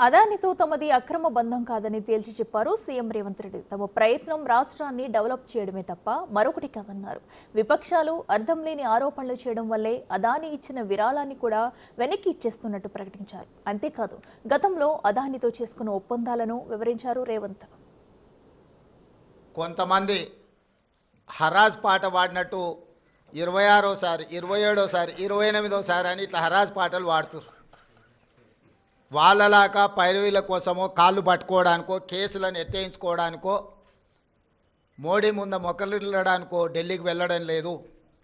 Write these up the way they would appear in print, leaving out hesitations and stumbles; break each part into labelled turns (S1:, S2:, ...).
S1: అదానితో తమది అక్రమ బంధం కాదని తేల్చి చెప్పారు సీఎం రేవంత్ రెడ్డి. తమ ప్రయత్నం రాష్ట్రాన్ని డెవలప్ చేయడమే తప్ప మరొకటి కాదన్నారు. విపక్షాలు అర్థం లేని ఆరోపణలు చేయడం వల్లే అదాని ఇచ్చిన విరాళాన్ని కూడా వెనక్కి ఇచ్చేస్తున్నట్టు ప్రకటించారు. అంతేకాదు గతంలో అదానితో చేసుకున్న ఒప్పందాలను వివరించారు రేవంత్.
S2: కొంతమంది హరాజ్ పాట పాడినట్టు 26సారి 27సారి 28సారి అని ఇట్లా హరాజ్ పాటలు పాడుతారు. వాళ్ళలాగా పైరవీల కోసమో కాళ్ళు పట్టుకోవడానికో కేసులను ఎత్తేయించుకోవడానికో మోడీ ముందు మొక్కలిల్లడానికో ఢిల్లీకి వెళ్ళడం లేదు.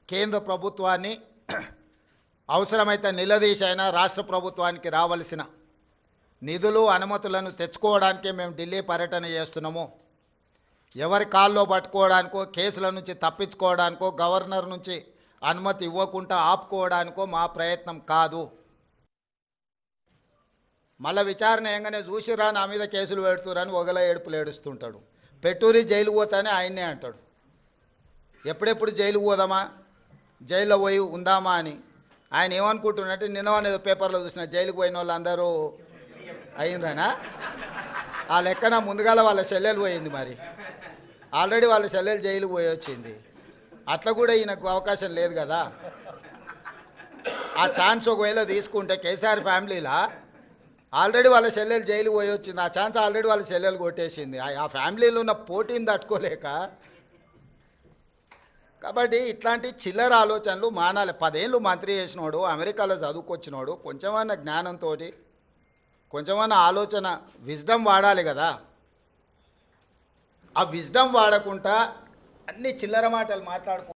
S2: కేంద్ర ప్రభుత్వాన్ని అవసరమైతే నిలదీసైనా రాష్ట్ర ప్రభుత్వానికి రావాల్సిన నిధులు అనుమతులను తెచ్చుకోవడానికే మేము ఢిల్లీ పర్యటన చేస్తున్నాము. ఎవరి కాల్లో పట్టుకోవడానికో కేసుల నుంచి తప్పించుకోవడానికో గవర్నర్ నుంచి అనుమతి ఇవ్వకుండా ఆపుకోవడానికో మా ప్రయత్నం కాదు. మళ్ళీ విచారణ ఏంగానే చూసిరా నా మీద కేసులు పెడుతురని ఒకలా ఏడుపులు ఏడుస్తుంటాడు. పెట్టూరి జైలు పోతానే ఆయన్నే అంటాడు. ఎప్పుడెప్పుడు జైలుకు పోదామా, జైల్లో పోయి ఉందామా అని ఆయన ఏమనుకుంటున్నట్టు నిన్నవానేదో పేపర్లో చూసిన జైలుకు పోయిన వాళ్ళు అందరూ అయినరానా ఆ లెక్కన ముందుగాల వాళ్ళ చెల్లెలు పోయింది. మరి ఆల్రెడీ వాళ్ళ చెల్లెలు జైలుకు పోయి వచ్చింది. అట్లా కూడా ఈయనకు అవకాశం లేదు కదా. ఆ ఛాన్స్ ఒకవేళ తీసుకుంటే కేసీఆర్ ఫ్యామిలీలా ఆల్రెడీ వాళ్ళ చెల్లెలు జైలు పోయి వచ్చింది. ఆ ఛాన్స్ ఆల్రెడీ వాళ్ళ చెల్లెలు కొట్టేసింది. ఆ ఫ్యామిలీలో ఉన్న పోటీని తట్టుకోలేక. కాబట్టి ఇట్లాంటి చిల్లర ఆలోచనలు మానాలి. 10 ఏళ్ళు మంత్రి చేసినోడు, అమెరికాలో చదువుకొచ్చినోడు, కొంచెమన్నా జ్ఞానంతో కొంచెమన్నా ఆలోచన విజ్డమ్ వాడాలి కదా. ఆ విజ్డమ్ వాడకుండా అన్ని చిల్లర మాటలు మాట్లాడుకో